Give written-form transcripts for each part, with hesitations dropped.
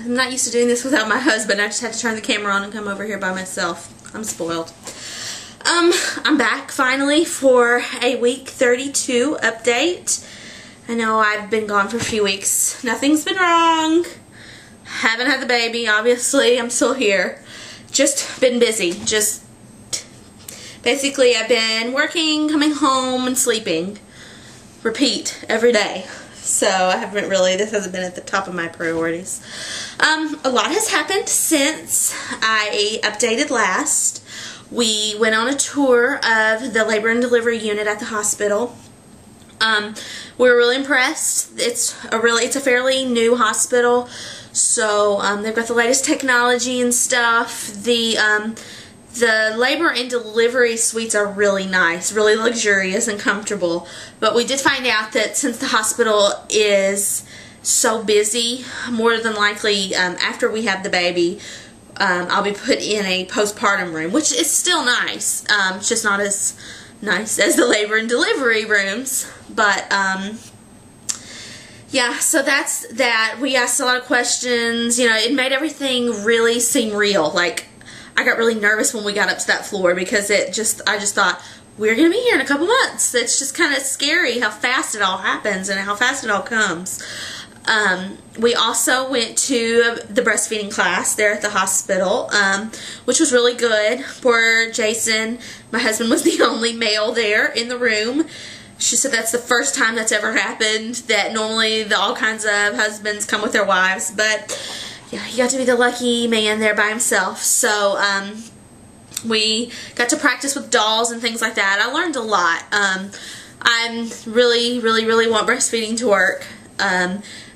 I'm not used to doing this without my husband. I just had to turn the camera on and come over here by myself. I'm spoiled. I'm back finally for a week 32 update. I know I've been gone for a few weeks. Nothing's been wrong. Haven't had the baby, obviously. I'm still here. Just been busy. Just basically I've been working, coming home, and sleeping. Repeat every day. So I haven't really, this hasn't been at the top of my priorities. A lot has happened since I updated last. We went on a tour of the labor and delivery unit at the hospital. We were really impressed. It's a fairly new hospital, so they've got the latest technology and stuff. The labor and delivery suites are really nice, really luxurious and comfortable. But we did find out that since the hospital is so busy, more than likely after we have the baby, I'll be put in a postpartum room, which is still nice. It's just not as nice as the labor and delivery rooms. But yeah, so that's that. We asked a lot of questions. You know, it made everything really seem real. Like, I got really nervous when we got up to that floor because I just thought, we're going to be here in a couple months. It's just kind of scary how fast it all happens and how fast it all comes. We also went to the breastfeeding class there at the hospital, which was really good. Poor Jason, my husband, was the only male there in the room. She said that's the first time that's ever happened, that normally all kinds of husbands come with their wives, but yeah, he got to be the lucky man there by himself. So we got to practice with dolls and things like that. I learned a lot. I really want breastfeeding to work.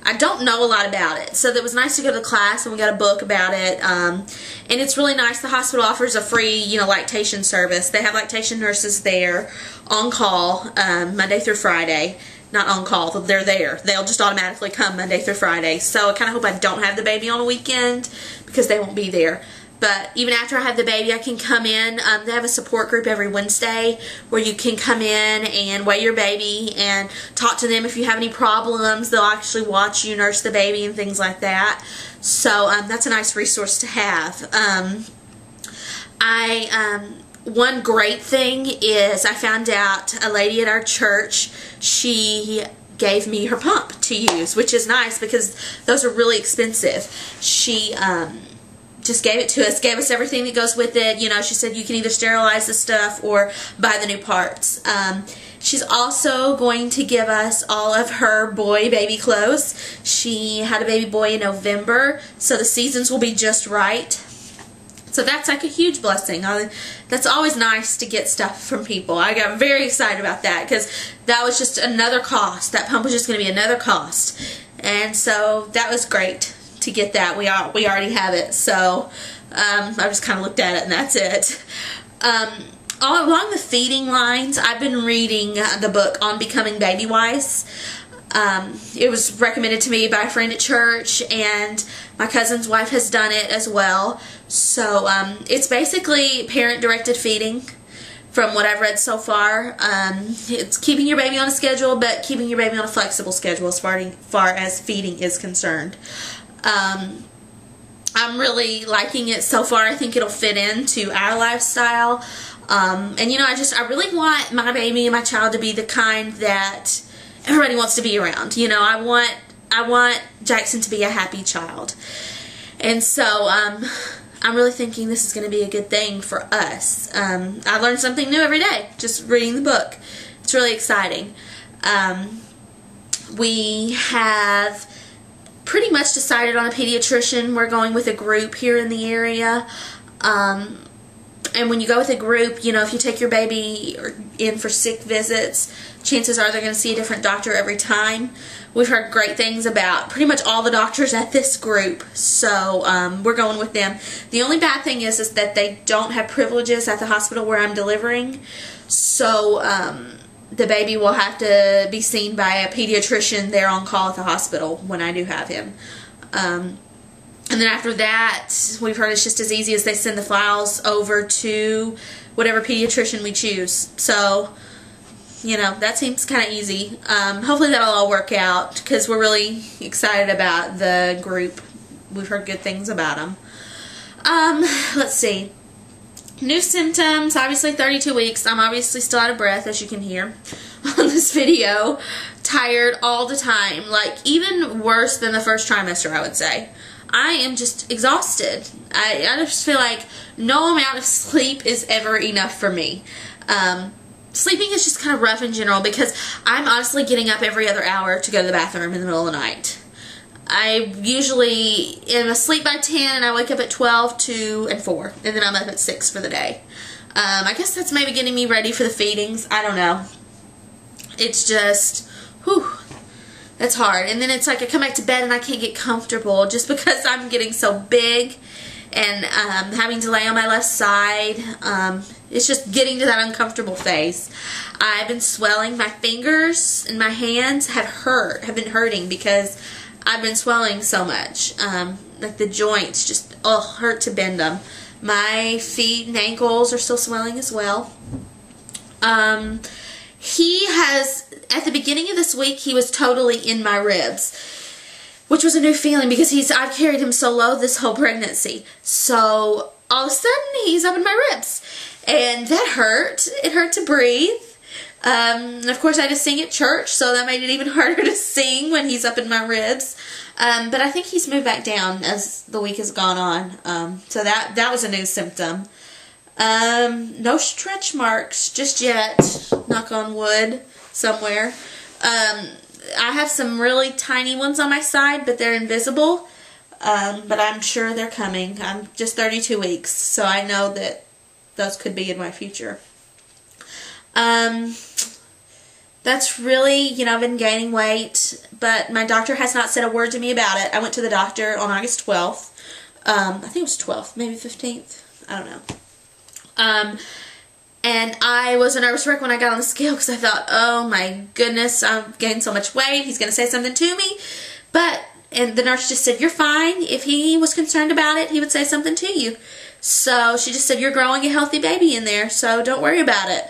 I don't know a lot about it, so it was nice to go to the class, and we got a book about it. And it's really nice. The hospital offers a free, lactation service. They have lactation nurses there on call Monday through Friday. Not on call, they're there. They'll just automatically come Monday through Friday. So I kind of hope I don't have the baby on a weekend because they won't be there. But even after I have the baby, I can come in. They have a support group every Wednesday where you can come in and weigh your baby and talk to them if you have any problems. They'll actually watch you nurse the baby and things like that. So that's a nice resource to have. One great thing is I found out a lady at our church, she gave me her pump to use, which is nice because those are really expensive. She just gave it to us, gave us everything that goes with it. She said you can either sterilize the stuff or buy the new parts. She's also going to give us all of her baby clothes. She had a baby boy in November, so the seasons will be just right. So that's like a huge blessing. That's always nice to get stuff from people. I got very excited about that because that was just another cost. That pump was just going to be another cost. And so that was great to get that. We already have it. So I just kind of looked at it and that's it. All along the feeding lines, I've been reading the book On Becoming Baby Wise. It was recommended to me by a friend at church, and my cousin's wife has done it as well. So it's basically parent-directed feeding from what I've read so far. It's keeping your baby on a schedule, but keeping your baby on a flexible schedule as far as feeding is concerned. I'm really liking it so far. I think it'll fit into our lifestyle. And I really want my baby and my child to be the kind that everybody wants to be around. I want Jackson to be a happy child. And so I'm really thinking this is going to be a good thing for us. I learn something new every day just reading the book. It's really exciting. We have pretty much decided on a pediatrician. We're going with a group here in the area. And when you go with a group, if you take your baby in for sick visits, chances are they're going to see a different doctor every time. We've heard great things about pretty much all the doctors at this group, so we're going with them. The only bad thing is that they don't have privileges at the hospital where I'm delivering, so the baby will have to be seen by a pediatrician there on call at the hospital when I do have him. And then after that, we've heard it's just as easy as they send the files over to whatever pediatrician we choose. So, that seems kind of easy. Hopefully that'll all work out because we're really excited about the group we've heard good things about him. Let's see. New symptoms, obviously 32 weeks. I'm obviously still out of breath, as you can hear on this video. Tired all the time. Like, even worse than the first trimester, I would say. I am just exhausted. I just feel like no amount of sleep is ever enough for me. Sleeping is just kind of rough in general because I'm honestly getting up every other hour to go to the bathroom in the middle of the night. I usually am asleep by 10 and I wake up at 12, 2, and 4. And then I'm up at 6 for the day. I guess that's maybe getting me ready for the feedings. I don't know. It's just, whew, that's hard. And then it's like I come back to bed and I can't get comfortable just because I'm getting so big and having to lay on my left side. It's just getting to that uncomfortable phase. I've been swelling. My fingers and my hands have been hurting because I've been swelling so much. Like the joints just hurt to bend them. My feet and ankles are still swelling as well. He has, at the beginning of this week, he was totally in my ribs, which was a new feeling because I've carried him so low this whole pregnancy. So all of a sudden he's up in my ribs, and that hurt. It hurt to breathe. And of course I had to sing at church, so that made it even harder to sing when he's up in my ribs. But I think he's moved back down as the week has gone on. So that was a new symptom. No stretch marks just yet. Knock on wood somewhere. I have some really tiny ones on my side, but they're invisible. But I'm sure they're coming. I'm just 32 weeks, so I know that those could be in my future. That's really, I've been gaining weight, but my doctor has not said a word to me about it. I went to the doctor on August 12th. I think it was 12th, maybe 15th. I don't know. And I was a nervous wreck when I got on the scale because I thought, oh my goodness, I've gained so much weight. He's going to say something to me. And the nurse just said, you're fine. If he was concerned about it, he would say something to you. So she just said, you're growing a healthy baby in there, so don't worry about it.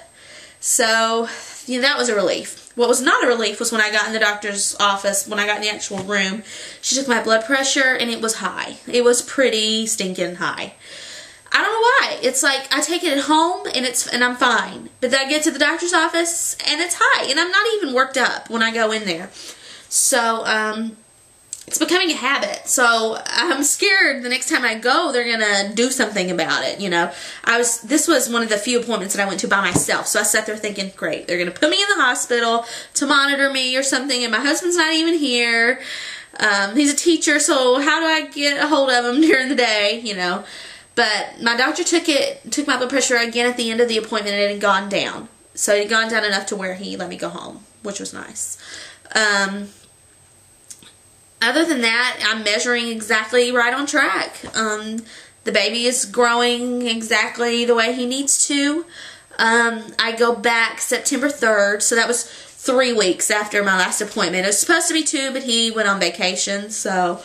So, that was a relief. What was not a relief was when I got in the doctor's office, when I got in the actual room. She took my blood pressure, and it was high. It was pretty stinking high. I don't know why. It's like I take it at home, and I'm fine. But then I get to the doctor's office, and it's high. And I'm not even worked up when I go in there. So, it's becoming a habit. So I'm scared the next time I go, they're going to do something about it, This was one of the few appointments that I went to by myself. So I sat there thinking, great, they're going to put me in the hospital to monitor me or something, and my husband's not even here. He's a teacher, so how do I get a hold of him during the day, But my doctor took my blood pressure again at the end of the appointment, and it had gone down. So it had gone down enough to where he let me go home, which was nice. Other than that, I'm measuring exactly right on track. The baby is growing exactly the way he needs to. I go back September 3rd, so that was 3 weeks after my last appointment. It was supposed to be 2, but he went on vacation, so